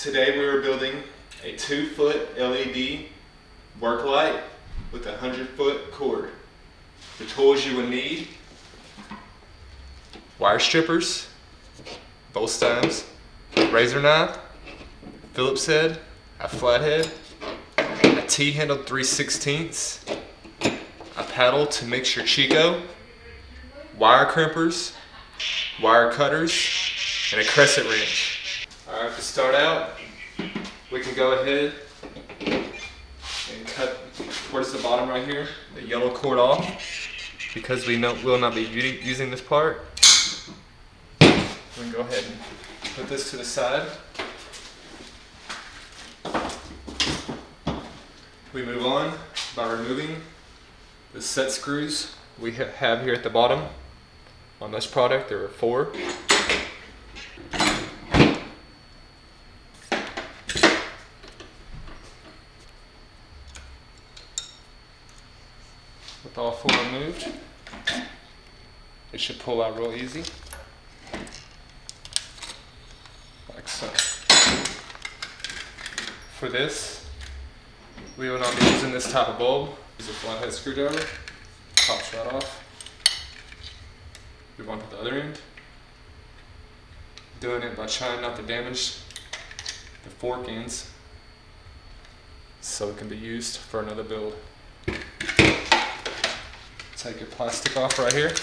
Today we are building a 2-foot LED work light with a 100-foot cord. The tools you will need: wire strippers, bolt stems, razor knife, Phillips head, a flathead, a T-handle 3/16, a paddle to mix your Chico, wire crimpers, wire cutters, and a crescent wrench. Alright, to start out, we can go ahead and cut towards the bottom right here, the yellow cord off, because we will not be using this part. We can go ahead and put this to the side. We move on by removing the set screws we have here at the bottom. On this product there are 4. With all 4 removed, it should pull out real easy, like so. For this, we will not be using this type of bulb. Use a flathead screwdriver, pops right off. Move on to the other end. Doing it by trying not to damage the fork ends so it can be used for another build. Take your plastic off right here.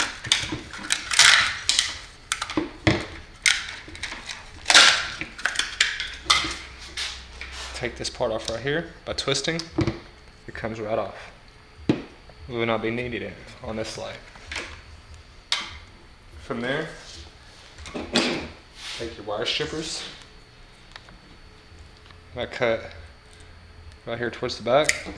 Take this part off right here. By twisting, it comes right off. We will not be needing it on this light. From there, take your wire strippers. I cut right here towards the back.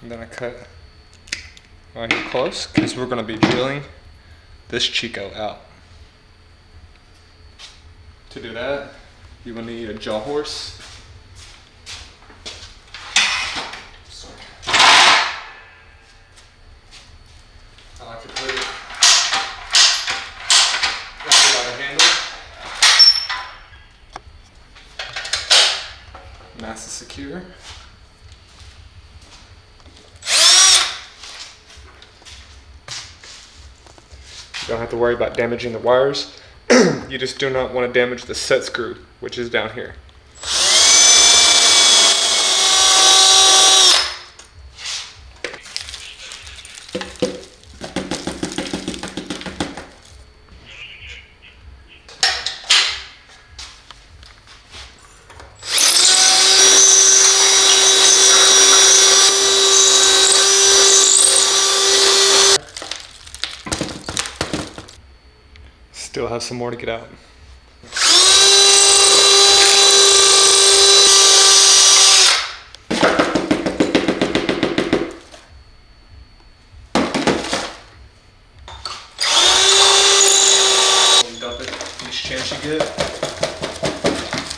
And then I cut right here close, because we're going to be drilling this Chico out. To do that, you will need a jaw horse. I like to put it right by the handle. Nice and secure. You don't have to worry about damaging the wires. You just do not want to damage the set screw, which is down here. Still have some more to get out. Dump it each chance you get.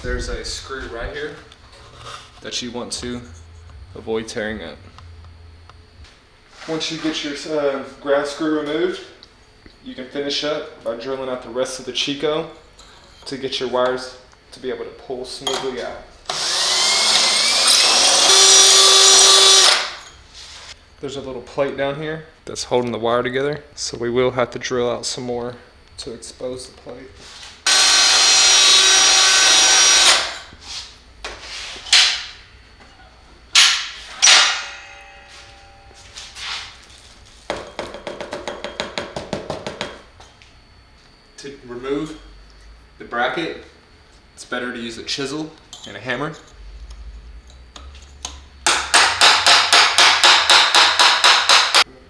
There's a screw right here that you want to avoid tearing up. Once you get your grass screw removed, you can finish up by drilling out the rest of the Chico to get your wires to be able to pull smoothly out. There's a little plate down here that's holding the wire together, so we will have to drill out some more to expose the plate. To remove the bracket, it's better to use a chisel and a hammer.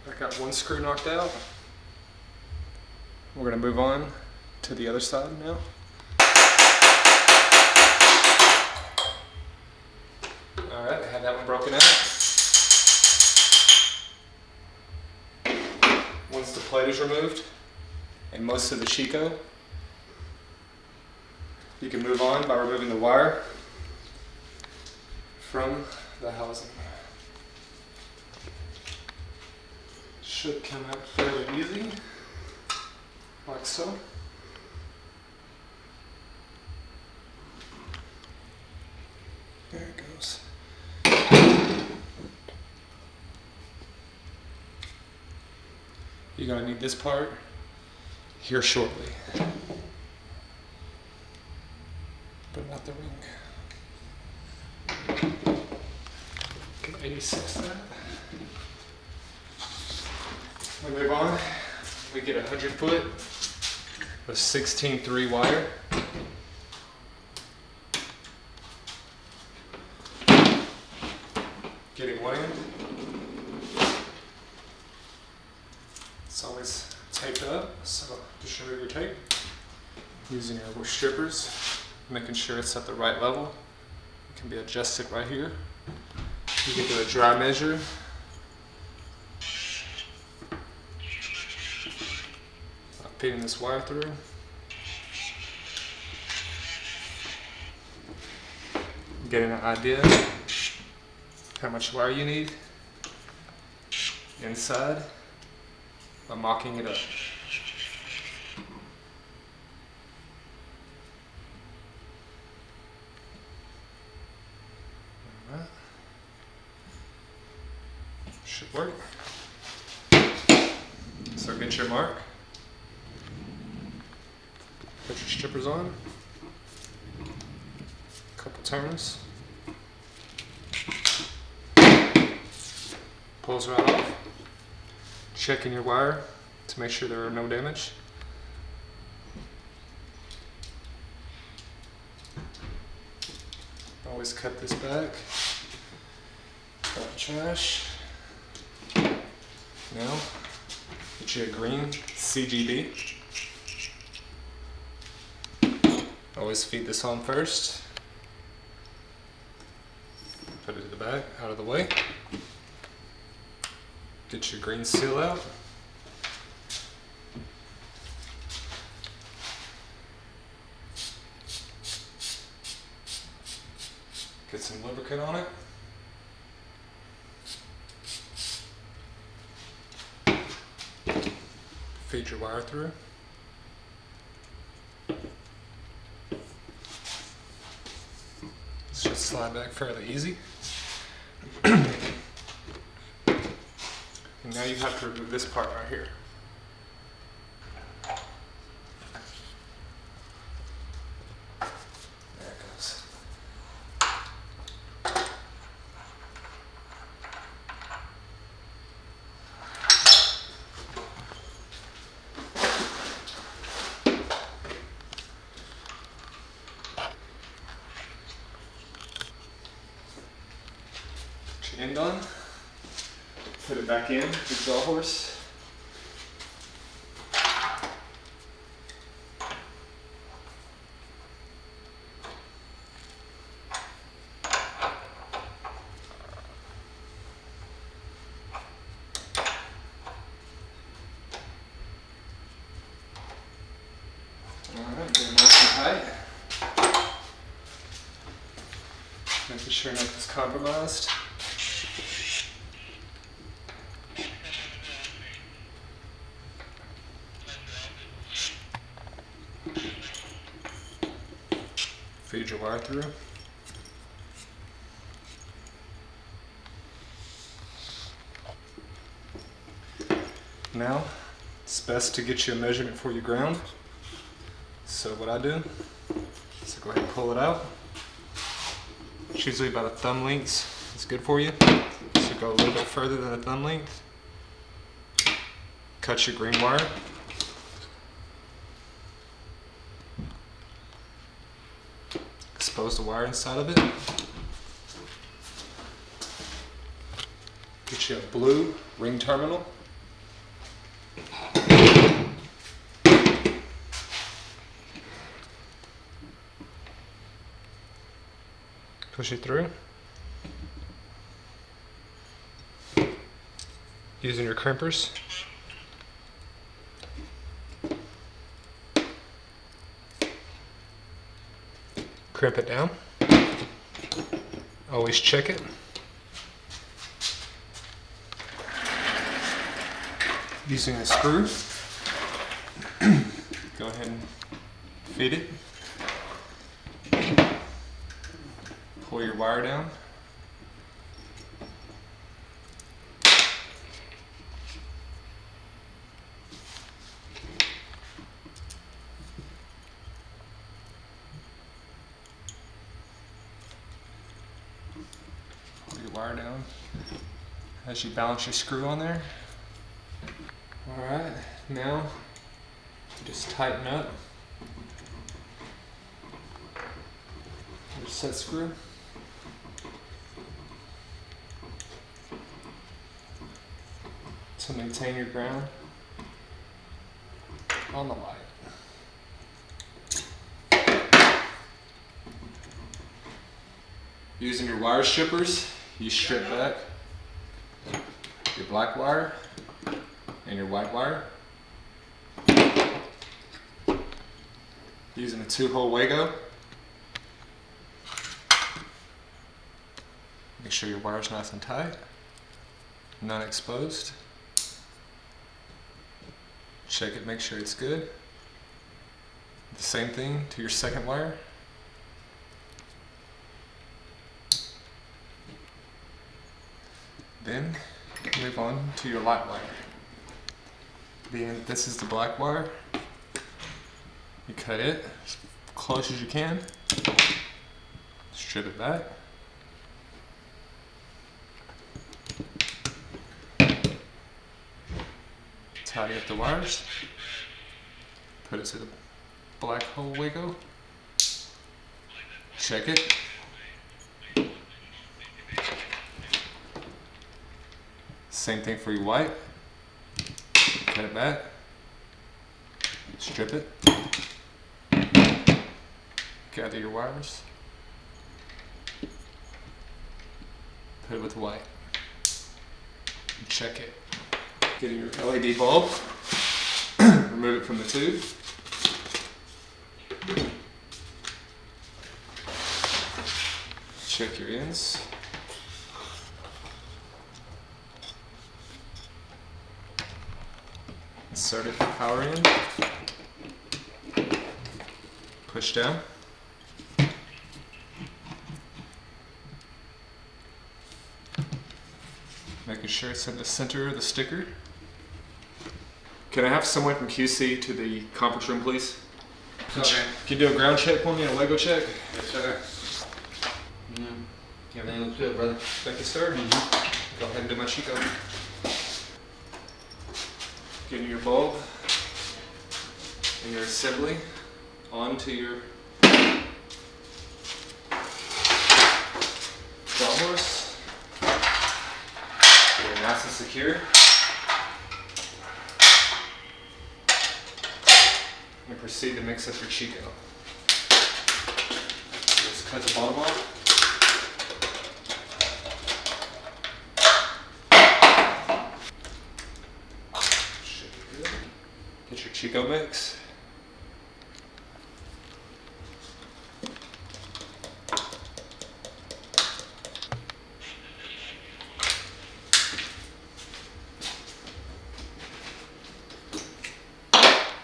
I got one screw knocked out. We're going to move on to the other side now. Alright, I have that one broken out. Once the plate is removed, and most of the Chico, you can move on by removing the wire from the housing. Should come out fairly easy, like so. You're gonna need this part here shortly. But not the ring. Get 86 that. We move on. We get 100 foot of 16-3 wire. Getting wound. It's always taped up, so just remove your tape. Using your strippers, making sure it's at the right level. It can be adjusted right here. You can do a dry measure. Feeding this wire through. Getting an idea how much wire you need inside by mocking it up. Alright. Should work. So get your mark. Put your strippers on. Couple turns. Pulls right off. Checking your wire to make sure there are no damage. Always cut this back. Got the trash. Now, get you a green CGD. Always feed this on first. Put it to the back, out of the way. Get your green seal out. Get some lubricant on it. Feed your wire through. This should slide back fairly easy. And now you have to remove this part right here. There it goes. Put your end on. Put it back in, the jaw horse. Alright, get it nice and tight. Making sure nothing's compromised. Feed your wire through. Now, it's best to get you a measurement for your ground. So what I do is go ahead and pull it out. It's usually about a thumb length. It's good for you. So go a little bit further than a thumb length. Cut your green wire. Expose the wire inside of it. Get you a blue ring terminal. Push it through. Using your crimpers. Crimp it down. Always check it. Using a screw, go ahead and feed it. Pull your wire down. Put your wire down as you balance your screw on there. Alright, now just tighten up your set screw. To maintain your ground on the light. Using your wire strippers, you strip back your black wire and your white wire. Using a 2-hole Wago. Make sure your wire's nice and tight, not exposed. Check it, make sure it's good. The same thing to your second wire. Then move on to your light wire. This is the black wire. You cut it as close as you can. Strip it back. Tidy up the wires. Put it to the black hole Wago. Check it. Same thing for your white. Cut it back. Strip it. Gather your wires. Put it with the white. Check it. Get your LED bulb. Remove it from the tube. Check your ends. Insert it for power in. Push down. Making sure it's in the center of the sticker. Can I have someone from QC to the conference room, please? Okay. Can you do a ground check for me and a Lego check? Yes, sir. Everything looks good, brother. Thank you, sir. Go ahead and do my Chico. Getting your bulb and your assembly onto your draw horse. Get it nice and secure. And proceed to mix up your Chico. Just cut the bottom off. Get your Chico mix.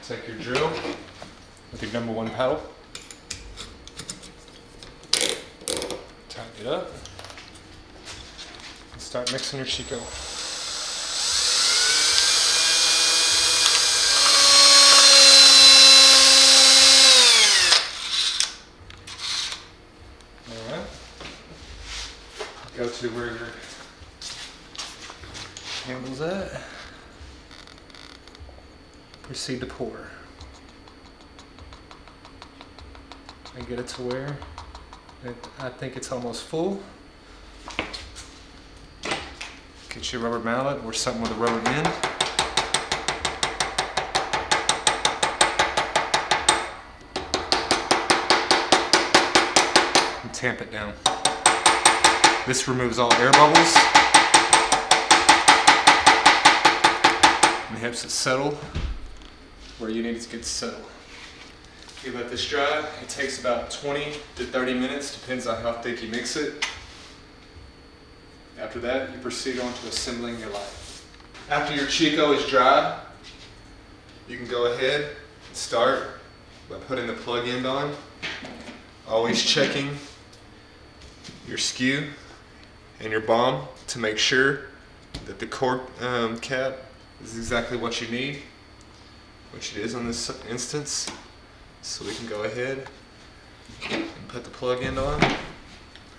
Take your drill with your #1 paddle. Tighten it up. And start mixing your Chico. Go to where your handle's at. Proceed to pour. And get it to where I think it's almost full. Get your rubber mallet or something with a rubber end. And tamp it down. This removes all air bubbles and helps it settle where you need it to get settled. You let this dry. It takes about 20 to 30 minutes, depends on how thick you mix it. After that, you proceed on to assembling your light. After your Chico is dry, you can go ahead and start by putting the plug end on. Always checking your skew and your bomb to make sure that the cork cap is exactly what you need, which it is on this instance. So we can go ahead and put the plug end on.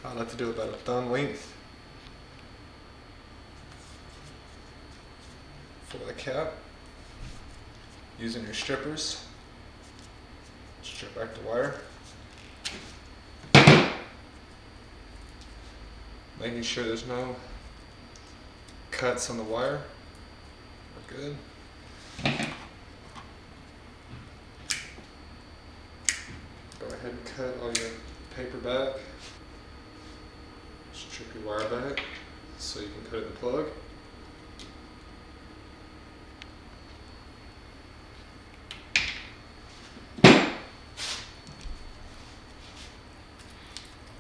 I like to do about a thumb length for the cap. Using your strippers, strip back the wire. Making sure there's no cuts on the wire. We're good. Go ahead and cut all your paper back. Strip your wire back so you can put it in the plug.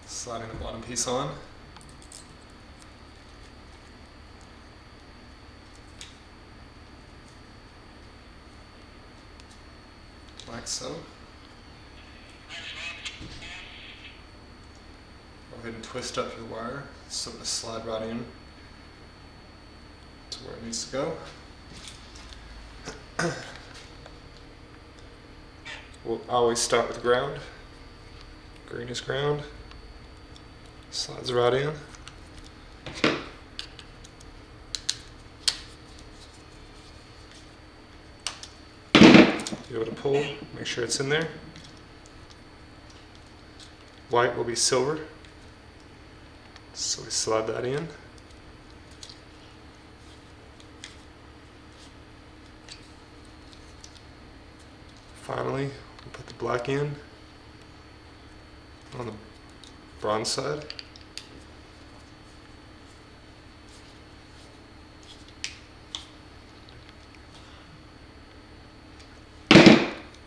Sliding the bottom piece on. Like so. Go ahead and twist up your wire so it'll slide right in to where it needs to go. We'll always start with ground. Green is ground. Slides right in. Give it a pull, make sure it's in there. White will be silver, so we slide that in. Finally, we'll put the black in on the bronze side.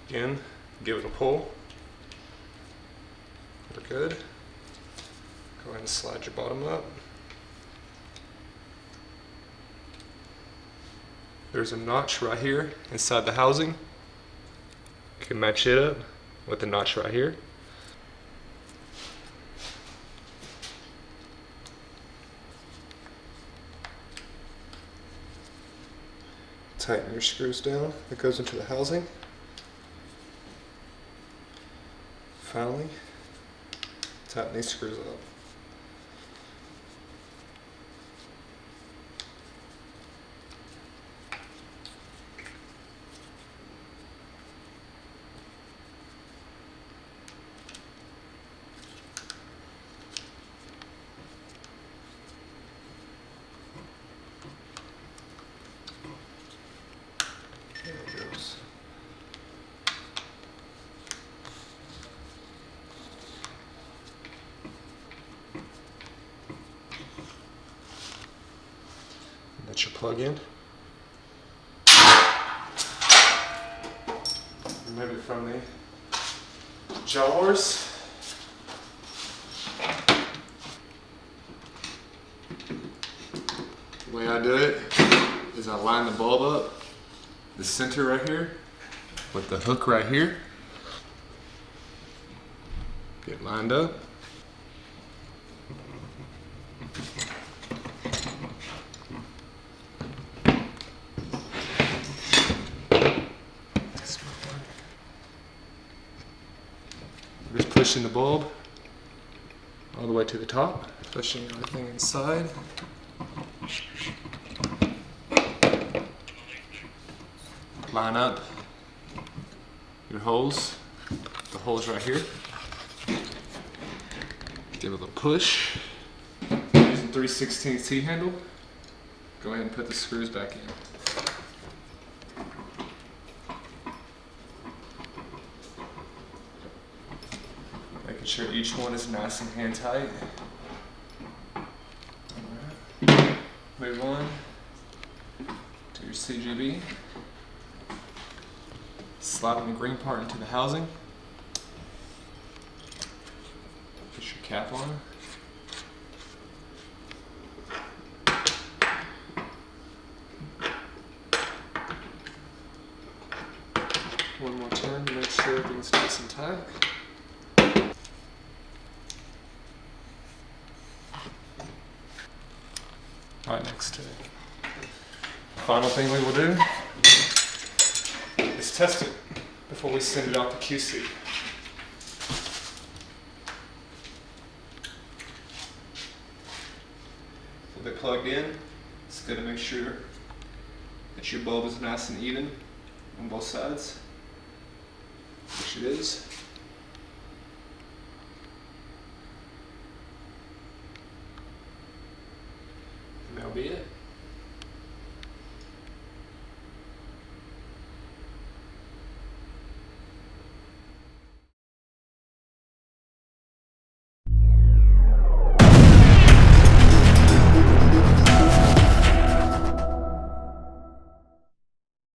Again, give it a pull. We're good. Go ahead and slide your bottom up. There's a notch right here inside the housing. You can match it up with the notch right here. Tighten your screws down that goes into the housing. Finally, tighten these screws up. There it goes. That's your plug in. Remove it from the jawbores. The way I do it is I line the bulb up, the center right here, with the hook right here. Get lined up. Just pushing the bulb all the way to the top, pushing everything inside. Line up your holes, the holes right here. Give it a push. Using 3/16 T-handle, go ahead and put the screws back in. Making sure each one is nice and hand tight. Alright. Move on to your CGB. Sliding the green part into the housing. Put your cap on. One more time to make sure everything's nice and tight. Right next to it. Final thing we will do is test it before we send it out to QC. With it plugged in, it's good to make sure that your bulb is nice and even on both sides, which it is. And that'll be it.